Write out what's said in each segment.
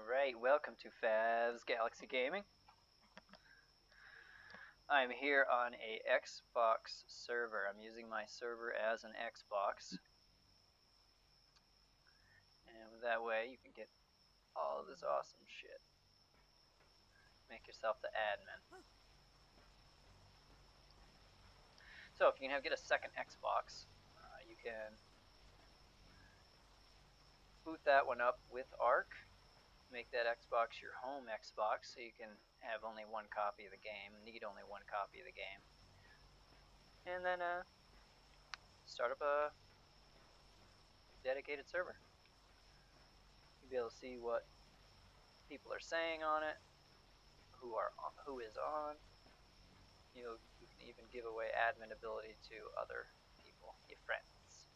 Alright, welcome to Fav's Galaxy Gaming. I'm here on a Xbox server. I'm using my server as an Xbox. And that way you can get all of this awesome shit. Make yourself the admin. So if you can get a second Xbox, you can boot that one up with Arc. Make that Xbox your home Xbox so you can have only one copy of the game, need only one copy of the game. And then start up a dedicated server. You'll be able to see what people are saying on it, who is on. You can even give away admin ability to other people, your friends.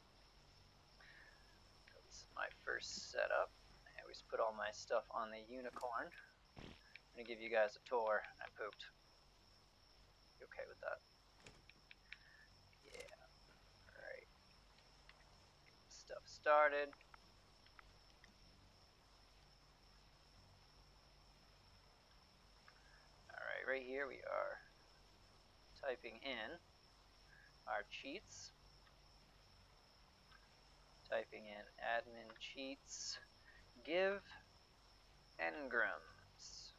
This is my first setup. I always put all my stuff on the unicorn. I'm going to give you guys a tour. I pooped. You okay with that? Yeah. Alright. Stuff started. Alright, right here we are typing in our cheats. Typing in admin cheats. Give engrams.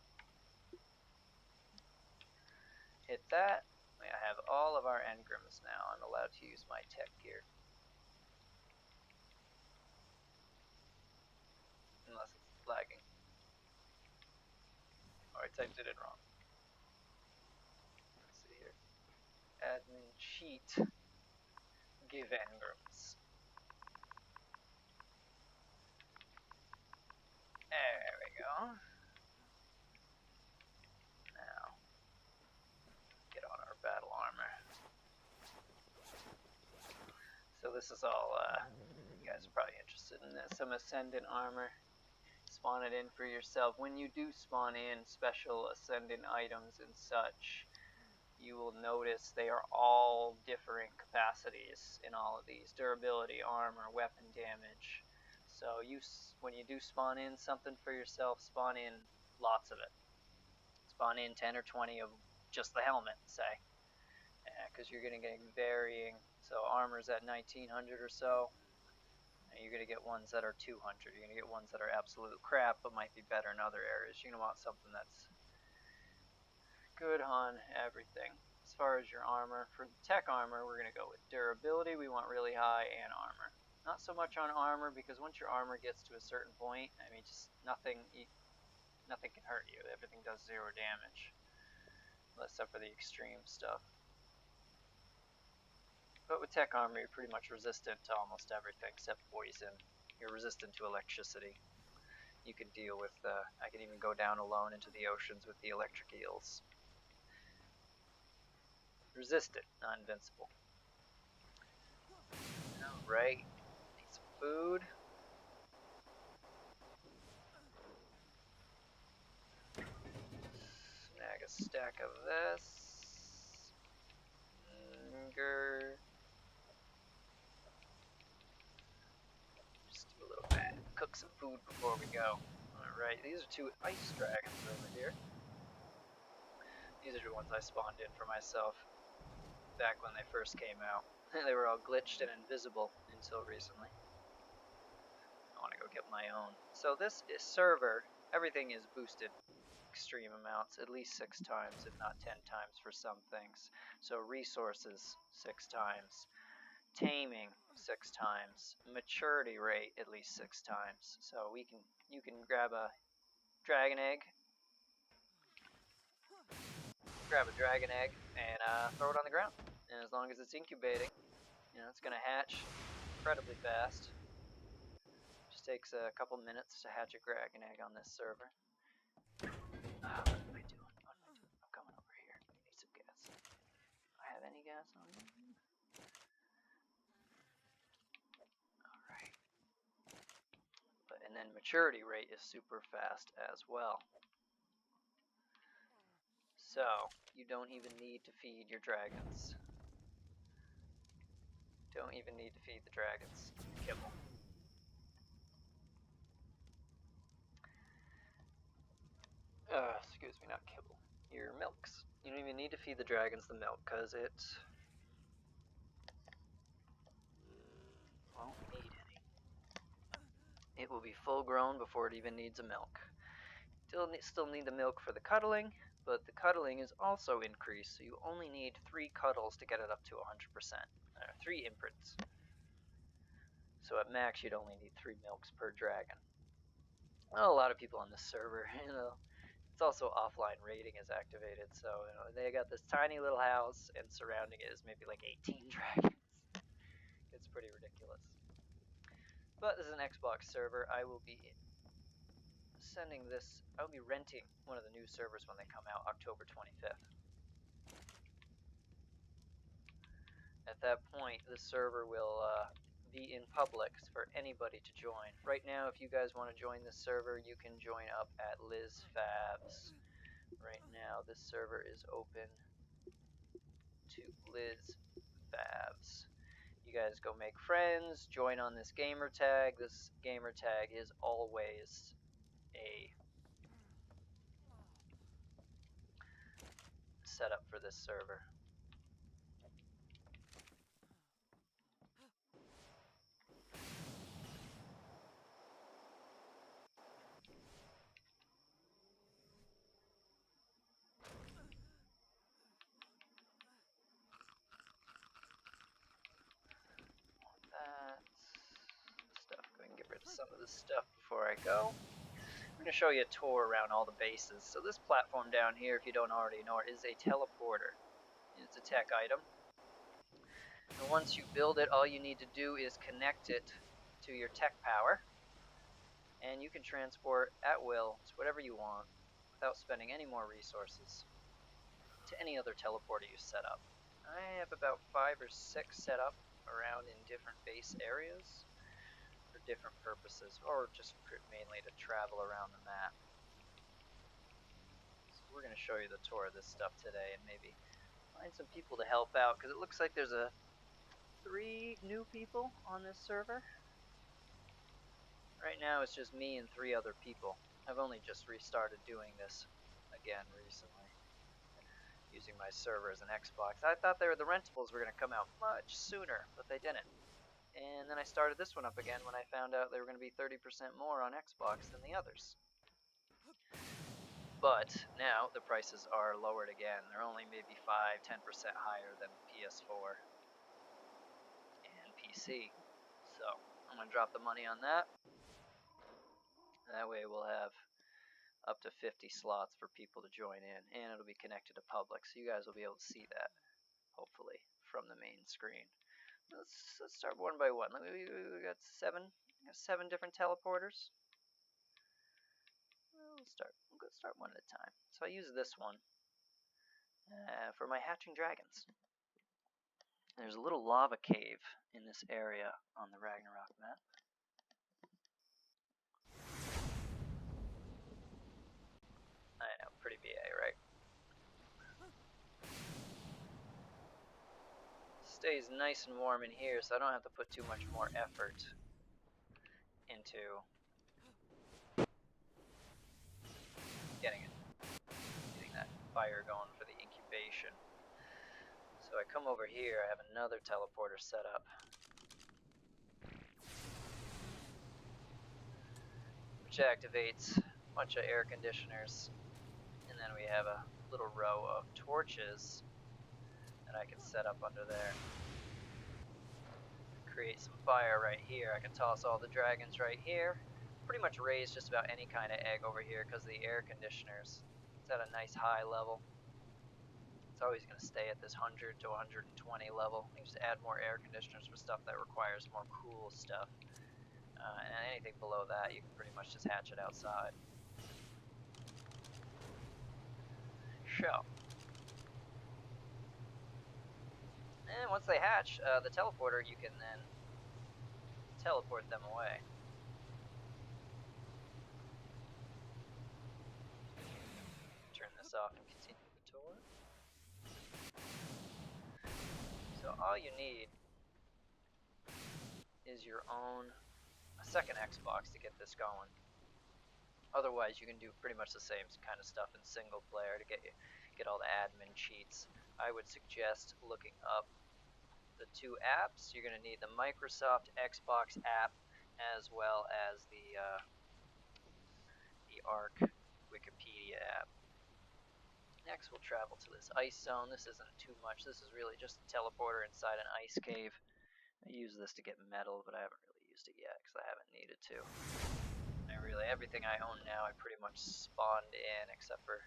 Hit that. I have all of our engrams now. I'm allowed to use my tech gear. Unless it's lagging. Or I typed it in wrong. Let's see here. Admin cheat. Give engrams. There we go. Now, get on our battle armor. So this is all, you guys are probably interested in this. Some Ascendant armor. Spawn it in for yourself. When you do spawn in special Ascendant items and such, you will notice they are all differing capacities in all of these. Durability, armor, weapon damage. So when you do spawn in something for yourself, spawn in lots of it. Spawn in 10 or 20 of just the helmet, say. Because you're going to get varying. So armor's at 1900 or so. And you're going to get ones that are 200. You're going to get ones that are absolute crap, but might be better in other areas. You're going to want something that's good on everything. As far as your armor, for the tech armor, we're going to go with durability. We want really high and armor. Not so much on armor, because once your armor gets to a certain point, I mean, just nothing can hurt you. Everything does 0 damage. Except for the extreme stuff. But with tech armor, you're pretty much resistant to almost everything except poison. You're resistant to electricity. You can deal with, I can even go down alone into the oceans with the electric eels. Resistant, not invincible. Alright, need some food. Snag a stack of this. Just do a little bit. Cook some food before we go. Alright, these are 2 ice dragons over here. These are the ones I spawned in for myself back when they first came out. They were all glitched and invisible until recently. I want to go get my own. So this is server. Everything is boosted extreme amounts, at least 6 times, if not 10 times for some things. So resources 6 times. Taming 6 times. Maturity rate at least 6 times. So you can grab a dragon egg. Grab a dragon egg and throw it on the ground. And as long as it's incubating, it's going to hatch incredibly fast. Just takes a couple minutes to hatch a dragon egg on this server. What am I doing? I'm coming over here. I need some gas. Do I have any gas on me? Alright. And then maturity rate is super fast as well. So, you don't even need to feed your dragons. Don't even need to feed the dragons kibble. excuse me, not kibble, your milks. You don't even need to feed the dragons the milk, because it won't need any. It will be full grown before it even needs a milk. Still need the milk for the cuddling, but the cuddling is also increased, so you only need 3 cuddles to get it up to 100%. 3 imprints. So at max, you'd only need 3 milks per dragon. Well, a lot of people on this server, it's also offline raiding is activated, so they got this tiny little house, and surrounding it is maybe like 18 dragons. It's pretty ridiculous. But this is an Xbox server. I'll be renting one of the new servers when they come out, October 25th. At that point, the server will be in public for anybody to join. Right now, if you guys want to join this server, you can join up at Liz Fabs. Right now, this server is open to Liz Fabs. You guys go make friends, join on this gamer tag. This gamer tag is always a setup for this server. That stuff. Go ahead and get rid of some of this stuff before I go. I'm going to show you a tour around all the bases. So this platform down here, if you don't already know it, is a teleporter. It's a tech item. And once you build it, all you need to do is connect it to your tech power. And you can transport at will to whatever you want without spending any more resources to any other teleporter you set up. I have about 5 or 6 set up around in different base areas for different purposes, or just mainly to travel around the map. So we're going to show you the tour of this stuff today and maybe find some people to help out, because it looks like there's 3 new people on this server. Right now it's just me and 3 other people. I've only just restarted doing this again recently, using my server as an Xbox. I thought the rentables were going to come out much sooner, but they didn't. And then I started this one up again when I found out they were going to be 30% more on Xbox than the others. But now the prices are lowered again. They're only maybe 5-10% higher than PS4 and PC. So I'm going to drop the money on that. That way we'll have up to 50 slots for people to join in, and it'll be connected to public, so you guys will be able to see that, hopefully, from the main screen. Let's start one by one. We got 7 different teleporters. We'll go start one at a time. So I use this one for my hatching dragons. There's a little lava cave in this area on the Ragnarok map. I know, pretty BA, right? Stays nice and warm in here, so I don't have to put too much more effort into getting that fire going for the incubation. So I come over here, I have another teleporter set up. Which activates a bunch of air conditioners. And then we have a little row of torches that I can set up under there. Create some fire right here. I can toss all the dragons right here. Pretty much raise just about any kind of egg over here because of the air conditioners. It's at a nice high level. It's always going to stay at this 100 to 120 level. You just add more air conditioners for stuff that requires more cool stuff. And anything below that, you can pretty much just hatch it outside. So. And once they hatch, the teleporter, you can then teleport them away. Turn this off and continue the tour. So all you need is your own second Xbox to get this going. Otherwise, you can do pretty much the same kind of stuff in single player to get all the admin cheats. I would suggest looking up the two apps. You're going to need the Microsoft Xbox app as well as the Arc Wikipedia app. Next, we'll travel to this ice zone. This isn't too much. This is really just a teleporter inside an ice cave. I use this to get metal, but I haven't really used it yet because I haven't needed to. Everything I own now I pretty much spawned in, except for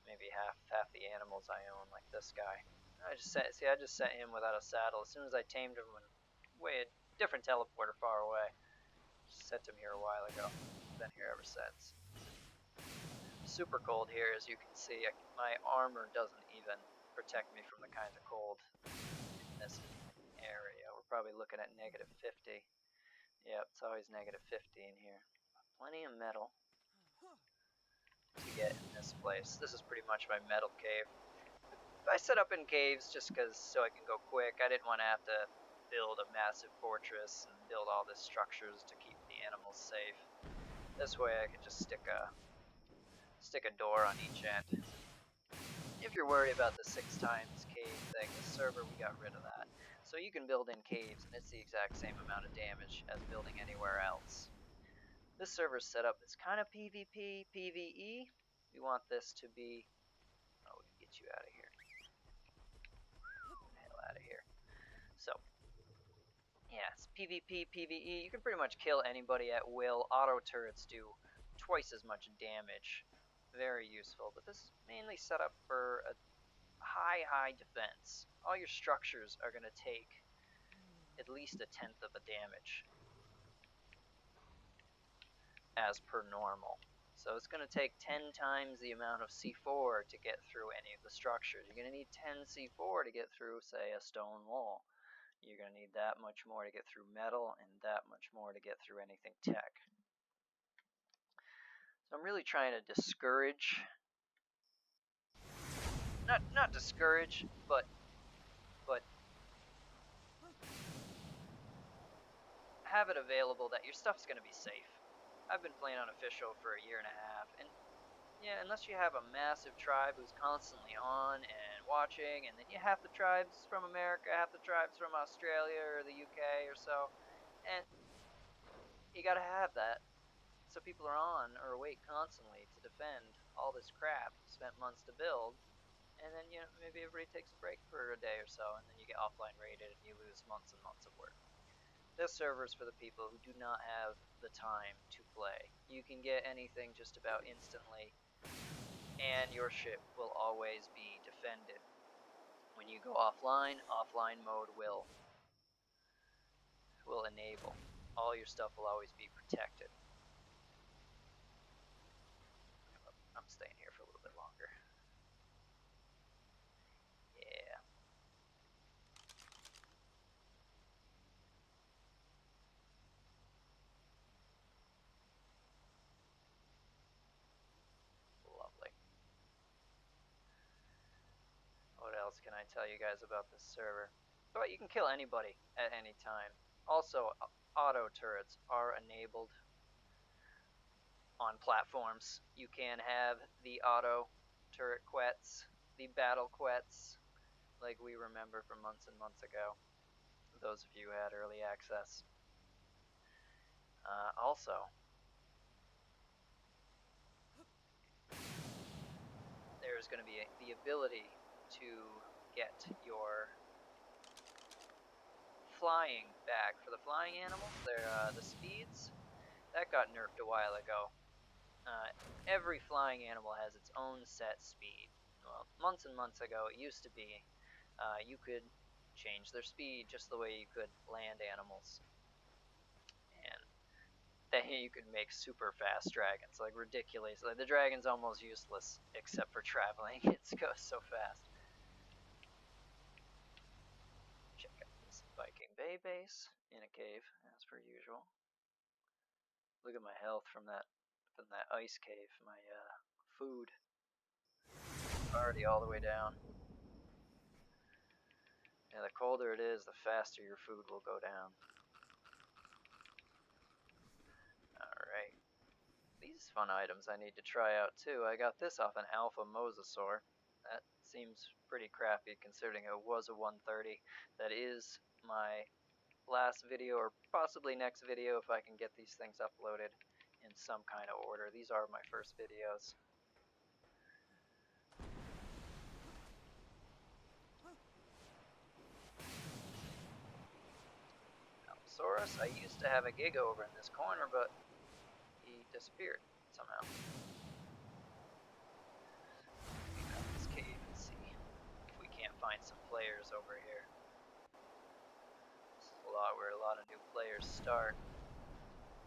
maybe half the animals I own, like this guy. I just sent him without a saddle. As soon as I tamed him, way a different teleporter far away. Just sent him here a while ago. Been here ever since. Super cold here, as you can see. My armor doesn't even protect me from the kinds of cold in this area. We're probably looking at -50. Yep, it's always -50 in here. Plenty of metal to get in this place. This is pretty much my metal cave. I set up in caves just so I can go quick. I didn't want to have to build a massive fortress and build all these structures to keep the animals safe. This way I could just stick a door on each end. If you're worried about the 6 times cave thing, this server, we got rid of that. So you can build in caves and it's the exact same amount of damage as building anywhere else. This server's set up as kind of PvP, PvE. We want this to be... Oh, we can get you out of here. Hell out of here. So, yeah, it's PvP, PvE. You can pretty much kill anybody at will. Auto turrets do twice as much damage. Very useful, but this is mainly set up for a high defense. All your structures are going to take at least 1/10 of the damage as per normal. So it's going to take 10 times the amount of C4 to get through any of the structures. You're going to need 10 C4 to get through, say, a stone wall. You're going to need that much more to get through metal, and that much more to get through anything tech. So I'm really trying to discourage, not discourage, but have it available that your stuff's going to be safe. I've been playing unofficial for a year and a half, and yeah, unless you have a massive tribe who's constantly on and watching, and then you have the tribes from America, half the tribes from Australia or the UK or so, and you gotta have that so people are on or awake constantly to defend all this crap you spent months to build, and then maybe everybody takes a break for a day or so, and then you get offline raided and you lose months and months of work. This server is for the people who do not have the time to play. You can get anything just about instantly, and your ship will always be defended. When you go offline mode will enable. All your stuff will always be protected. I'm staying here for a little bit longer. Yeah. Lovely. What else can I tell you guys about this server? But you can kill anybody at any time. Also, auto turrets are enabled on platforms. You can have the auto turret quets, the battle quets, like we remember from months and months ago. Those of you who had early access. Also, there's going to be the ability to get your flying back. For the flying animals, the speeds, that got nerfed a while ago. Every flying animal has its own set speed. Well, months and months ago, it used to be you could change their speed just the way you could land animals. And then you could make super fast dragons, like ridiculous. Like, the dragon's almost useless except for traveling. It goes so fast. Check out this Viking Bay base in a cave, as per usual. Look at my health from that ice cave. My food already all the way down. Yeah, the colder it is, the faster your food will go down. Alright. These these fun items I need to try out too. I got this off an alpha mosasaur. That seems pretty crappy considering it was a 130. That is my last video, or possibly next video if I can get these things uploaded in some kind of order. These are my first videos. Allosaurus, I used to have a Giga over in this corner, but he disappeared somehow. Get out this cave and see if we can't find some players over here. This is where a lot of new players start.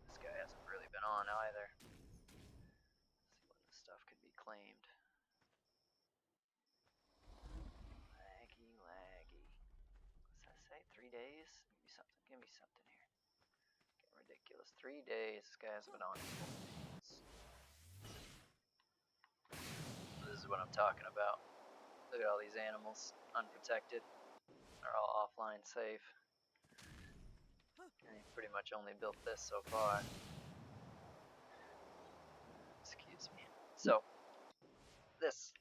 This guy hasn't really been on either. Let's see when this stuff can be claimed. Laggy. What's that say? 3 days? Give me something. Give me something here. Getting ridiculous. 3 days. This guy hasn't been on. This is what I'm talking about. Look at all these animals, unprotected. They're all offline safe. And he pretty much only built this so far. Excuse me. So, this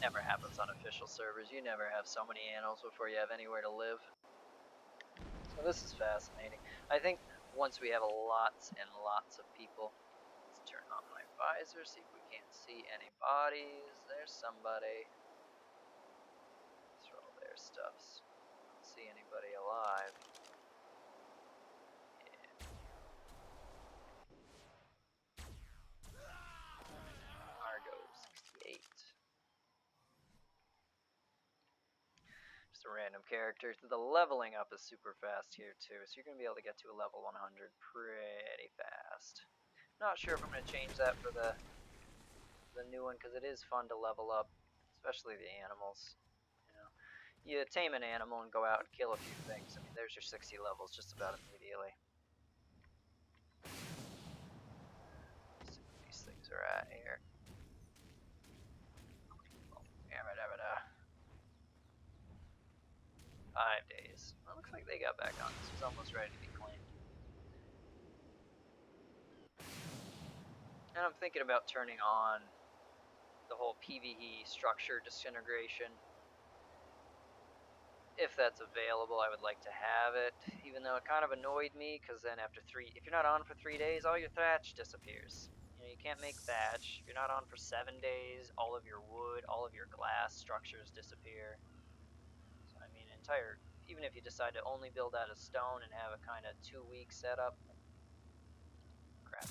never happens on official servers. You never have so many animals before you have anywhere to live. So this is fascinating. I think once we have lots and lots of people, let's turn on my visor, see if we can't see any bodies. There's somebody. These are all their stuffs. Don't see anybody alive. Argo 68. Just a random character. The leveling up is super fast here too, so you're going to be able to get to a level 100 pretty fast. Not sure if I'm going to change that for the new one, because it is fun to level up, especially the animals. You tame an animal and go out and kill a few things. I mean, there's your 60 levels just about immediately. Let's see what these things are at here. 5 days. Well, looks like they got back on. This was almost ready to be claimed. And I'm thinking about turning on the whole PvE structure disintegration. If that's available, I would like to have it, even though it kind of annoyed me, because then after if you're not on for 3 days, all your thatch disappears. You can't make thatch. If you're not on for 7 days, all of your wood, all of your glass structures disappear. So, I mean, even if you decide to only build out of stone and have a kind of 2-week setup, crap.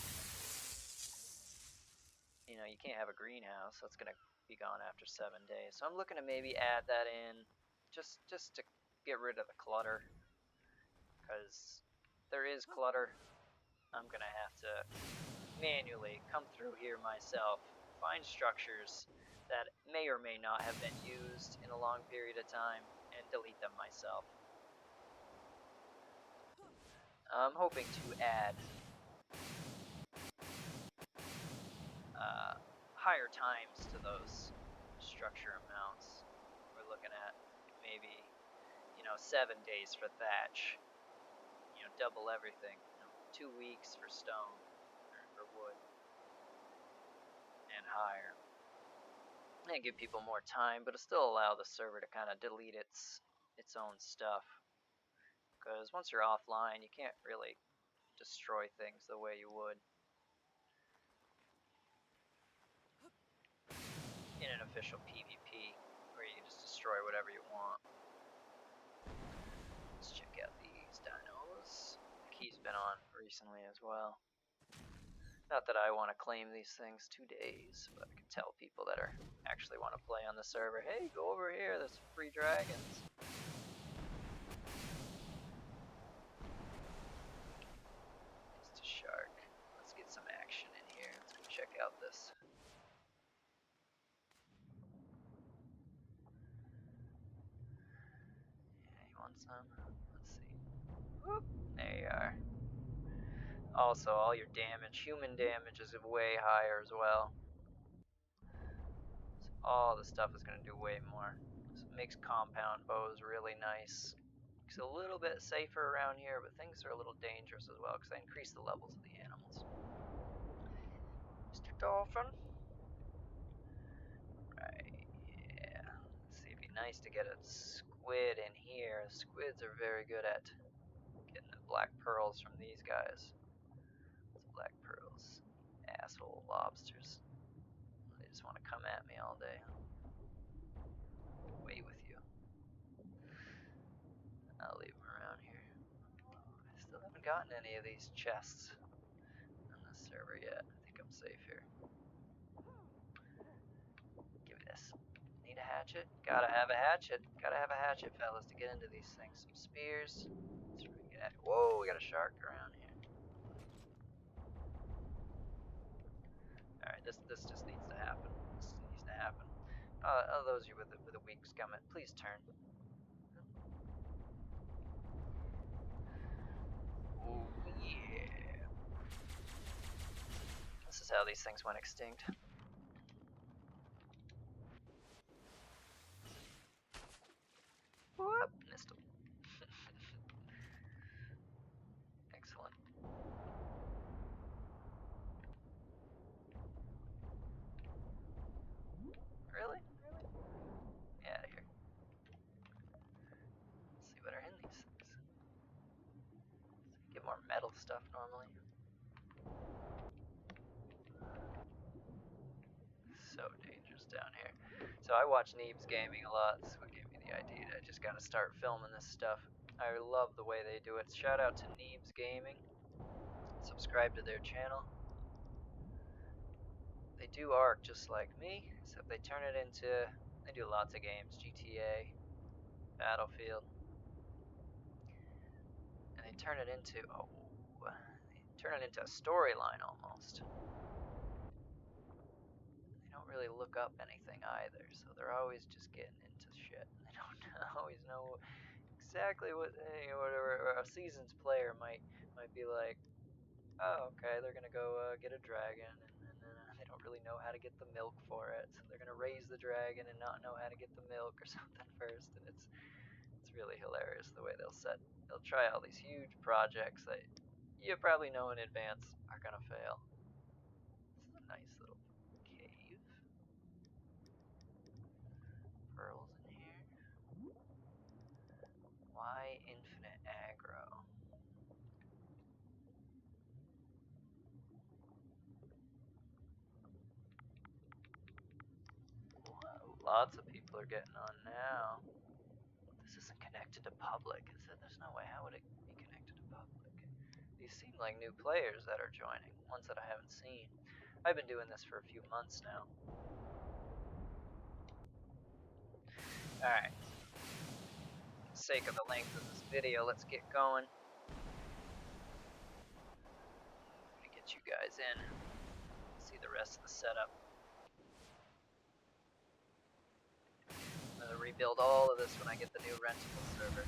You can't have a greenhouse. That's going to be gone after 7 days. So I'm looking to maybe add that in, just to get rid of the clutter, because there is clutter. I'm going to have to manually come through here myself, find structures that may or may not have been used in a long period of time, and delete them myself. I'm hoping to add higher times to those structure amounts. We're looking at maybe 7 days for thatch, double everything, 2 weeks for stone or wood, and higher. And give people more time, but it'll still allow the server to kind of delete its own stuff. Because once you're offline, you can't really destroy things the way you would in an official PvP, where you can just destroy whatever you want. Let's check out these dinos. Key's been on recently as well. Not that I want to claim these things 2 days, but I can tell people that actually want to play on the server, hey, go over here, there's free dragons. Just a shark. Let's get some action in here. Let's go check out this. Yeah, you want some? Let's see. Whoop, there you are. Also, all your damage, human damage, is way higher as well. So all the stuff is going to do way more. So it makes compound bows really nice. It's a little bit safer around here, but things are a little dangerous as well because they increase the levels of the animals. Mr. Dolphin? Right, yeah. See, it'd be nice to get a squid in here. Squids are very good at getting the black pearls from these guys. It's black pearls. Asshole lobsters. They just want to come at me all day. Away with you. I'll leave them around here. I still haven't gotten any of these chests on this server yet. I think I'm safe here. Give me this. Need a hatchet? Gotta have a hatchet. Gotta have a hatchet, fellas, to get into these things. Some spears. Whoa, we got a shark around here. Alright, this just needs to happen. This needs to happen. Those of you with a weak stomach, please turn. Oh yeah. This is how these things went extinct. Whoop, missed him. Excellent. Really? Really? Get out of here. Let's see what are in these things. Get more metal stuff normally. So dangerous down here. So I watch Neebs Gaming a lot. This is what gave me the idea. I just gotta start filming this stuff. I love the way they do it. Shout out to Neebs Gaming. Subscribe to their channel. They do Ark just like me, except they turn it into. They do lots of games, GTA, Battlefield, and they turn it into a storyline almost. They don't really look up anything either, so they're always just getting into shit. They don't always know exactly what whatever a seasoned player might be like. Oh, okay, they're gonna go get a dragon, and then they don't really know how to get the milk for it, so they're gonna raise the dragon and not know how to get the milk or something first, and it's really hilarious the way they'll try all these huge projects that you probably know in advance are gonna fail. This is a nice little cave. Pearls in here. Why infinite aggro? Whoa, lots of people are getting on now. This isn't connected to public, is it? There's no way. How would it be connected to public? These seem like new players that are joining, ones that I haven't seen. I've been doing this for a few months now. Alright. For the sake of the length of this video, let's get going. I'm gonna get you guys in. See the rest of the setup. I'm gonna rebuild all of this when I get the new rentable server.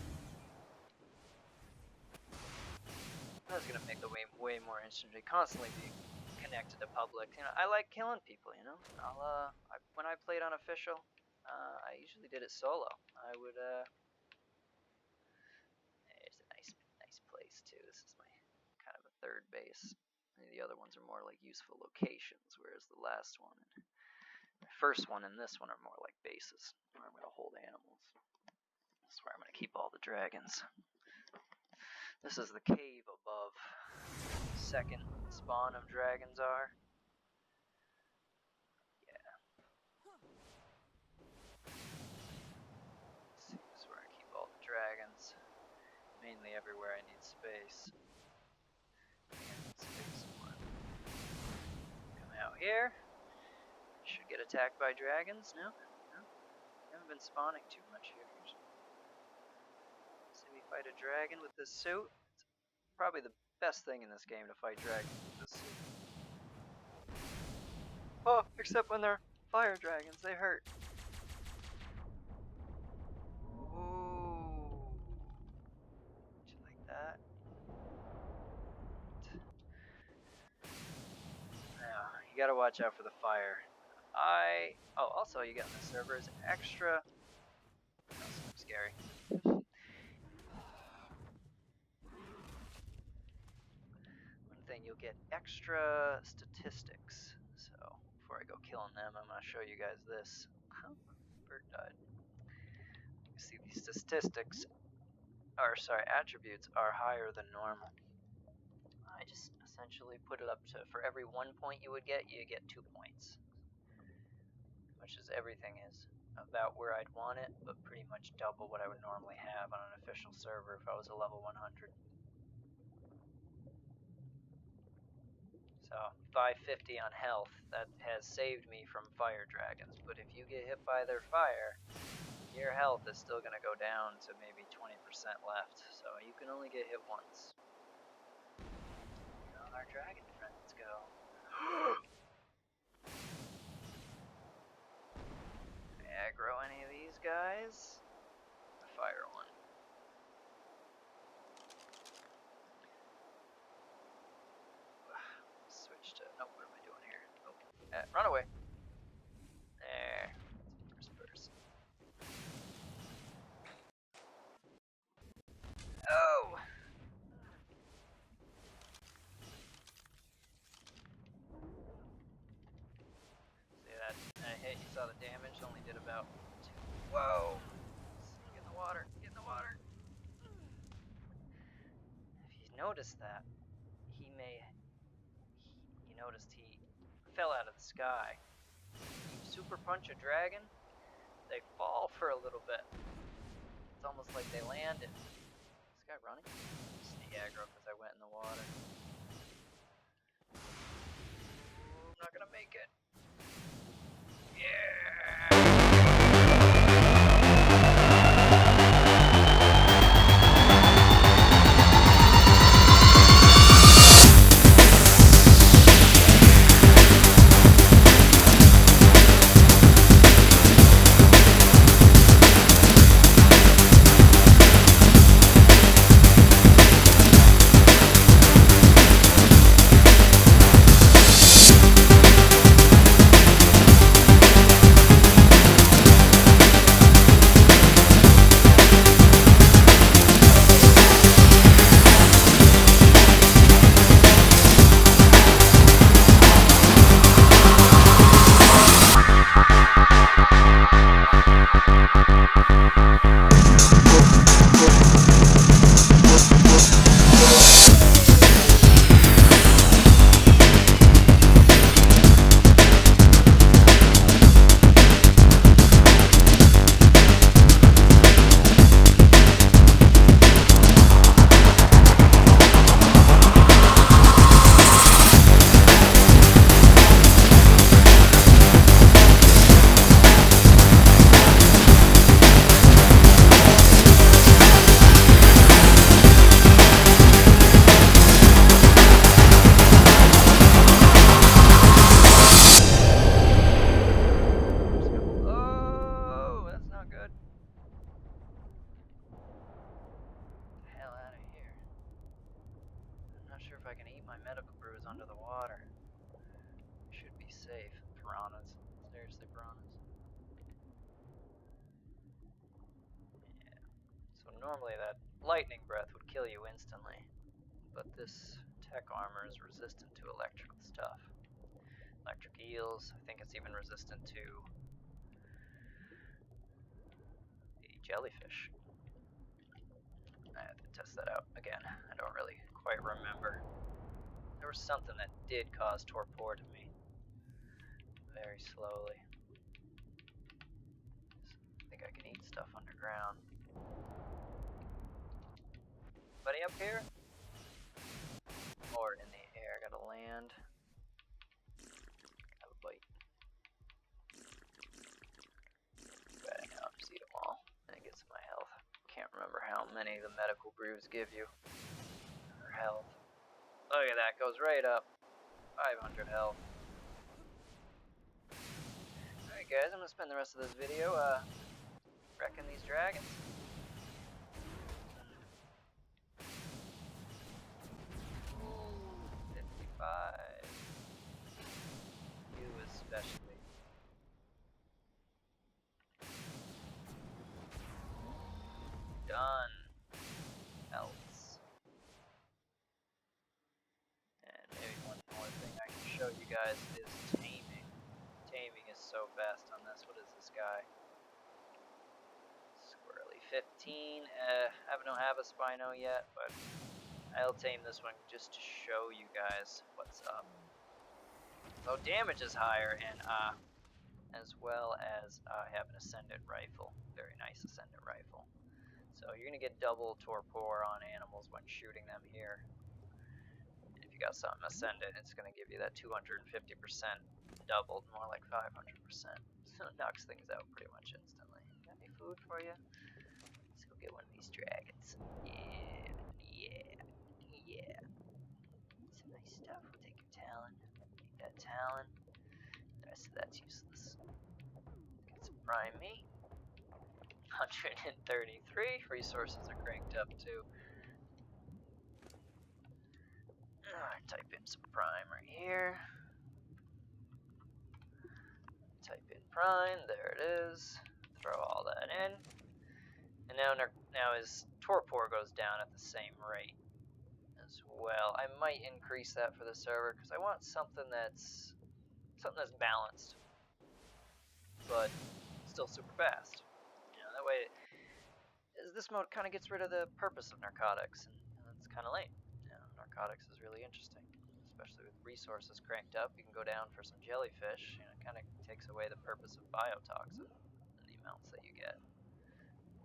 That's gonna make the way more interesting. Constantly be connected to public. You know, I like killing people. You know, when I played on official, I usually did it solo. I would. There's a nice place too. This is my kind of a third base. The other ones are more like useful locations, whereas the last one, the first one, and this one are more like bases where I'm gonna hold animals. This is where I'm gonna keep all the dragons. This is the cave above. Second spawn of dragons are. Yeah. Let's see, this is where I keep all the dragons. Mainly everywhere I need space. Come out here. Should get attacked by dragons. No? Haven't been spawning too much here. See me fight a dragon with this suit. It's probably the best thing in this game to fight dragons with this suit. Oh, except when they're fire dragons, they hurt. Ooh. Did you like that? Yeah, you gotta watch out for the fire. Also you get on the server is extra. That's scary. One thing, you'll get extra statistics. So before I go killing them, I'm gonna show you guys this. Bird died. You see these attributes are higher than normal. I just essentially put it up to, for every 1 point you would get, you get 2 points. Which is everything is about where I'd want it, but pretty much double what I would normally have on an official server if I was a level 100. So 550 on health, that has saved me from fire dragons, but if you get hit by their fire, your health is still going to go down to maybe 20% left, so you can only get hit once. On our dragon friends go. Aggro any of these guys? The fire one. Switch to, nope, what am I doing here? Oh, run away. There. First person. Oh! See that? I hit, you saw the damage, only did about 2. Whoa! Get in the water, get in the water. If you noticed that, you noticed he fell out of the sky. You super punch a dragon, they fall for a little bit. It's almost like they landed. Is this guy running? Sneak aggro because I went in the water. Ooh, I'm not gonna make it. Yeah! If I can eat my medical brews under the water. Should be safe. Piranhas. Seriously, piranhas. Yeah. So normally that lightning breath would kill you instantly, but this tech armor is resistant to electrical stuff. Electric eels, I think it's even resistant to the jellyfish. I have to test that out again. I don't really quite remember. There was something that did cause torpor to me. Very slowly. I think I can eat stuff underground. Anybody up here? Or in the air? Gotta land. Have a bite. Batting out, just eat them all. And get some of my health. Can't remember how many the medical brews give you. Or health. Look at that, goes right up. 500 health. Alright guys, I'm gonna spend the rest of this video wrecking these dragons. Ooh, 55. You especially. Done. Else. And maybe one more thing I can show you guys is tame. taming is so fast on this. What is this guy? Squirrely 15. I don't have a Spino yet, but I'll tame this one just to show you guys what's up. So damage is higher, and as well as I have an Ascendant Rifle. Very nice Ascendant Rifle. So you're going to get double torpor on animals when shooting them here. And if you got something Ascendant, it's going to give you that 250% doubled, more like 500%. So it knocks things out pretty much instantly. Got any food for you? Let's go get one of these dragons. Yeah. Some nice stuff. We'll take your talon. Need that talon. The rest of that's useless. Get some prime meat. 133. Resources are cranked up too. Alright, type in some prime right here. Type in prime, there it is. Throw all that in. And now his torpor goes down at the same rate as well. I might increase that for the server because I want something that's balanced, but still super fast. You know, that way this mode kind of gets rid of the purpose of narcotics, and it's kind of lame. You know, narcotics is really interesting, especially with resources cranked up. You can go down for some jellyfish. You know, it kind of takes away the purpose of biotoxin and the amounts that you get.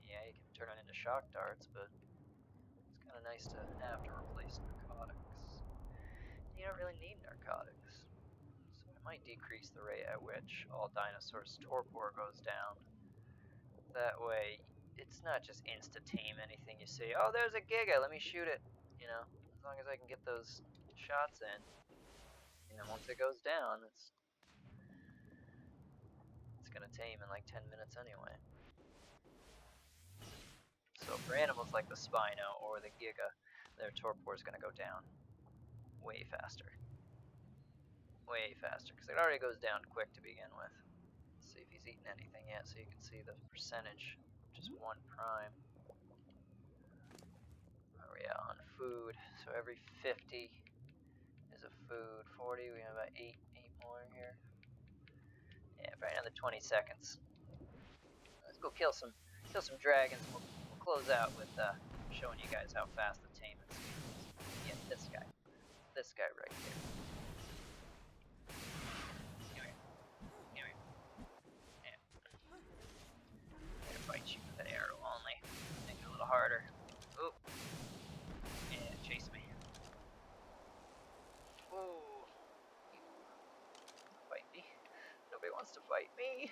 Yeah, you can turn it into shock darts, but it's kind of nice to have to replace narcotics. You don't really need narcotics, so I might decrease the rate at which all dinosaurs' torpor goes down. That way, it's not just insta-tame anything you see. Oh, there's a Giga, let me shoot it. You know, as long as I can get those shots in. And then once it goes down, it's gonna tame in like 10 minutes anyway. So for animals like the Spino or the Giga, their torpor is gonna go down way faster. Way faster, because it already goes down quick to begin with. Let's see if he's eaten anything yet, so you can see the percentage. Just one prime. Where are we at on food? So every 50 is a food. 40, we have about 8 more here. Yeah, right another 20 seconds. Let's go kill some dragons. We'll close out with showing you guys how fast the taming speed is. Yeah, this guy right here. Come here. Yeah. I'm gonna fight you with an arrow only. Make it a little harder. Oop. Yeah, chase me. Ooh. You fight me. Nobody wants to fight me.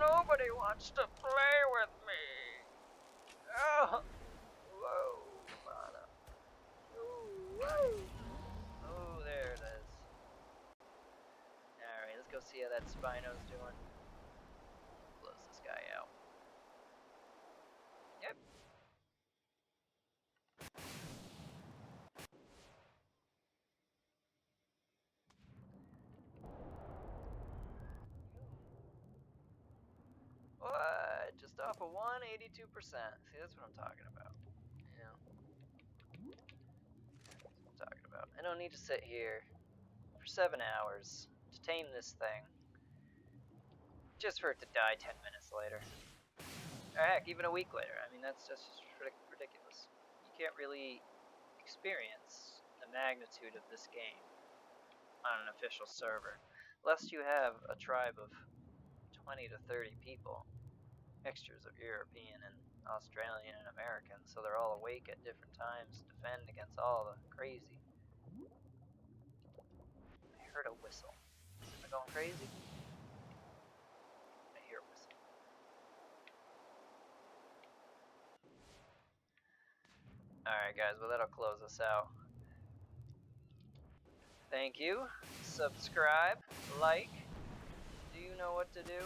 Nobody wants to play with me. Oh. Whoa, mana. Ooh, whoa. Oh, there it is. Alright, let's go see how that Spino's doing. Close this guy out. Yep. What? Just off of 182%. See, that's what I'm talking about. Yeah. That's what I'm talking about. I don't need to sit here for 7 hours to tame this thing just for it to die 10 minutes later. Or heck, even a week later. I mean, that's just ridiculous. You can't really experience the magnitude of this game on an official server, lest you have a tribe of 20 to 30 people, mixtures of European and Australian and American, so they're all awake at different times to defend against all the crazy. I heard a whistle. Am I going crazy? I hear a whistle. Alright guys, well that'll close us out. Thank you. Subscribe, like. Do you know what to do?